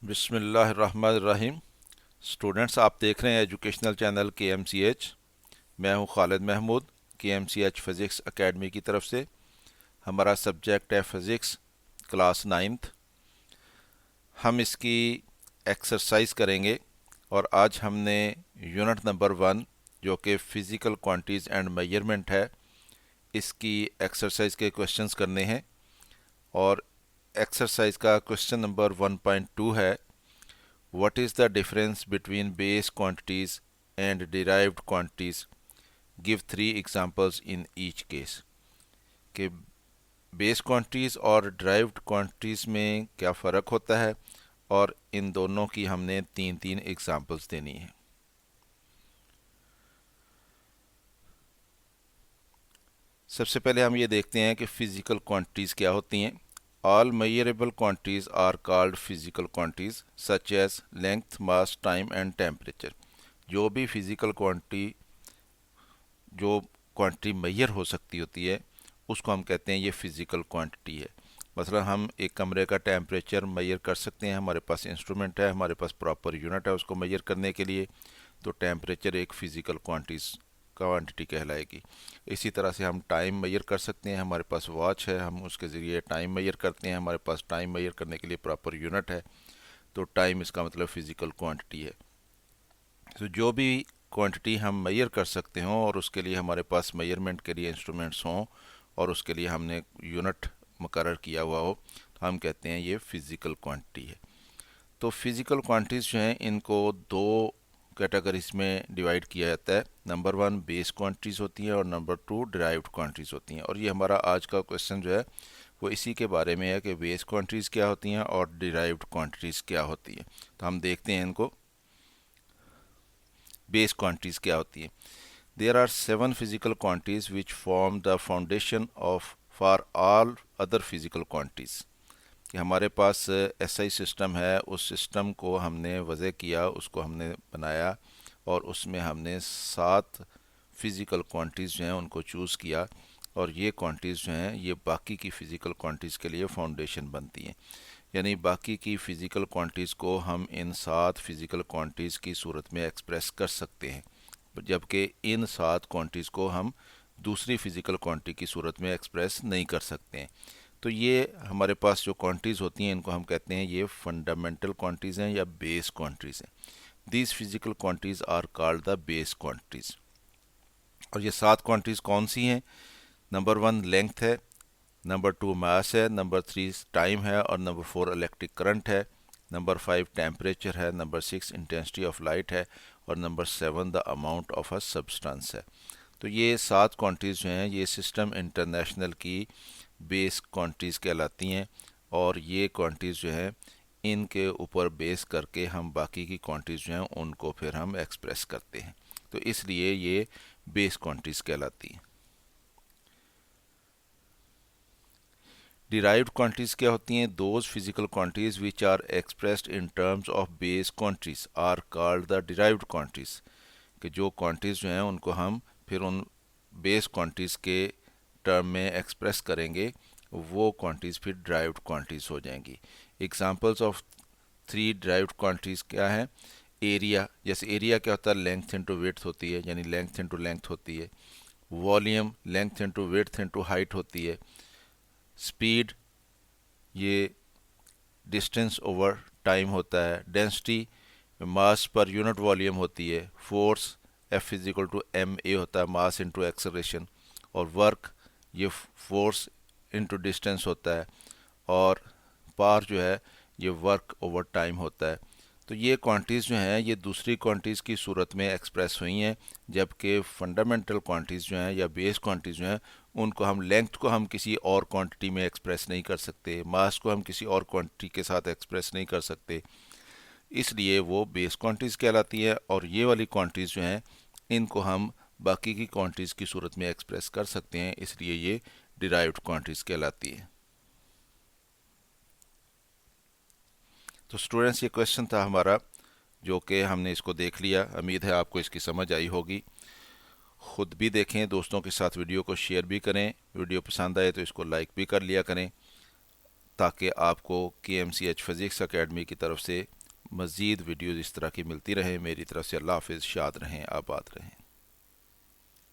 बिस्मिल्लाहिर्रहमानिर्रहीम। स्टूडेंट्स, आप देख रहे हैं एजुकेशनल चैनल KMCH। मैं हूं Khalid Mahmood, KMCH physics academy की तरफ से। हमारा सब्जेक्ट है फ़िज़िक्स, क्लास 9th। हम इसकी एक्सरसाइज करेंगे और आज हमने यूनिट नंबर 1 जो कि फ़िज़िकल क्वांटिटीज़ एंड मेजरमेंट है, इसकी एक्सरसाइज के क्वेश्चंस करने हैं। और एक्सरसाइज का क्वेश्चन नंबर 1.2 है, What is the difference between base quantities and derived quantities? Give 3 examples in each case. कि बेस क्वांटिटीज़ और ड्राइव्ड क्वांटिटीज़ में क्या फ़र्क होता है, और इन दोनों की हमने तीन तीन एग्जांपल्स देनी है। सबसे पहले हम ये देखते हैं कि फ़िज़िकल क्वांटिटीज़ क्या होती हैं। All measurable quantities are called physical quantities such as length, mass, time and temperature. जो भी फिज़िकल क्वांटिटी मेजर हो सकती होती है उसको हम कहते हैं ये फ़िज़िकल क्वांटिटी है। मतलब हम एक कमरे का टेम्परेचर मेजर कर सकते हैं, हमारे पास इंस्ट्रूमेंट है, हमारे पास प्रॉपर यूनिट है उसको मेजर करने के लिए, तो टेम्परेचर एक फ़िज़िकल क्वांटिटी कहलाएगी। इसी तरह से हम टाइम मेजर कर सकते हैं, हमारे पास वॉच है, हम उसके ज़रिए टाइम मेजर करते हैं, हमारे पास टाइम मेजर करने के लिए प्रॉपर यूनिट है, तो टाइम इसका मतलब फ़िज़िकल क्वांटिटी है। तो जो भी क्वांटिटी हम मेजर कर सकते हों और उसके लिए हमारे पास मेजरमेंट के लिए इंस्ट्रूमेंट्स हों और उसके लिए हमने यूनिट मुकर्रर किया हुआ हो, तो हम कहते हैं ये फ़िज़िकल क्वांटिटी है। तो फ़िज़िकल क्वांटिटीज़ जो हैं इनको दो कैटेगरीज में डिवाइड किया जाता है। नंबर 1 बेस क्वांटिटीज़ होती हैं और नंबर 2 डिराइव्ड क्वांटिटीज़ होती हैं। और ये हमारा आज का क्वेश्चन जो है वो इसी के बारे में है कि बेस क्वांटिटीज़ क्या होती हैं और डिराइव्ड क्वांटिटीज़ क्या होती हैं। तो हम देखते हैं इनको। बेस क्वांटिटीज़ क्या होती हैं। There are 7 physical quantities which form the foundation of for all other physical quantities. कि हमारे पास SI सिस्टम है, उस सिस्टम को हमने वज़े किया, उसको हमने बनाया और उसमें हमने 7 फिज़िकल क्वांटिटीज़ जो हैं उनको चूज़ किया, और ये क्वांटिटीज़ जो हैं ये बाकी की फ़िज़िकल क्वांटिटीज़ के लिए फाउंडेशन बनती हैं। यानी बाकी की फ़िज़िकल क्वांटिटीज़ को हम इन 7 फिज़िकल क्वांटिटीज़ की सूरत में एक्सप्रेस कर सकते हैं, जबकि इन 7 क्वांटिटीज़ को हम दूसरी फ़िज़िकल क्वांटिटी की सूरत में एक्सप्रेस नहीं कर सकते हैं। तो ये हमारे पास जो क्वांटिटीज़ होती हैं इनको हम कहते हैं ये फंडामेंटल क्वांटिटीज़ हैं या बेस क्वांटिटीज़ हैं। These physical quantities are called the base quantities. और ये 7 क्वांटिटीज़ कौन सी हैं? नंबर 1 लेंथ है, नंबर 2 मास है, नंबर 3 टाइम है, और नंबर 4 इलेक्ट्रिक करंट है, नंबर 5 टेम्परेचर है, नंबर 6 इंटेंसिटी ऑफ लाइट है, और number 7 the amount of a substance है। तो ये 7 क्वांटिटीज़ जो हैं ये सिस्टम इंटरनेशनल की बेस क्वांटिटीज़ कहलाती हैं, और ये क्वांटिटीज़ जो हैं इनके ऊपर बेस करके हम बाकी की क्वांटिटीज़ जो हैं उनको फिर हम एक्सप्रेस करते हैं। तो इसलिए ये बेस क्वांटिटीज़ कहलाती हैं। डिराइव्ड क्वांटिटीज़ क्या होती हैं? Those physical quantities which are expressed in terms of base quantities are called the derived quantities. कि जो क्वांटिटीज़ जो हैं उनको हम फिर उन बेस क्वांटिटीज़ के टर्म में एक्सप्रेस करेंगे, वो क्वांटिटीज़ फिर डिराइव्ड क्वांटिटीज़ हो जाएंगी। एग्जांपल्स ऑफ 3 डिराइव्ड क्वांटिटीज़ क्या है? एरिया, जैसे एरिया क्या होता है? लेंथ इनटू विड्थ होती है, यानी लेंथ इनटू लेंथ होती है। Volume length into width into height होती है। स्पीड ये डिस्टेंस ओवर टाइम होता है। Density mass per unit volume होती है। Force F is equal to ma होता है, मास इंटू एक्सेलरेशन। और वर्क ये फोर्स इंटू डिस्टेंस होता है, और पावर जो है ये वर्क ओवर टाइम होता है। तो ये क्वांटिटीज़ जो हैं ये दूसरी क्वांटिटीज़ की सूरत में एक्सप्रेस हुई हैं, जबकि फंडामेंटल क्वांटिटीज़ जो हैं या बेस क्वांटिटीज़ जो हैं उनको हम लेंथ को हम किसी और क्वांटिटी में एक्सप्रेस नहीं कर सकते, मास को हम किसी और क्वांटिटी के साथ एक्सप्रेस नहीं कर सकते, इसलिए वो बेस क्वांटिटीज़ कहलाती है। और ये वाली क्वांटिटीज़ जो हैं इनको हम बाकी की क्वांटिटीज़ की सूरत में एक्सप्रेस कर सकते हैं, इसलिए ये डिराइव्ड क्वांटिटीज़ कहलाती है। तो स्टूडेंट्स, ये क्वेश्चन था हमारा जो कि हमने इसको देख लिया। उम्मीद है आपको इसकी समझ आई होगी। ख़ुद भी देखें, दोस्तों के साथ वीडियो को शेयर भी करें, वीडियो पसंद आए तो इसको लाइक भी कर लिया करें। تاکہ آپ کو KMCH فزکس اکیڈمی کی طرف سے مزید ویڈیوز اس طرح کی ملتی رہیں۔ میری طرف سے اللہ حافظ، شاد رہیں، آباد رہیں۔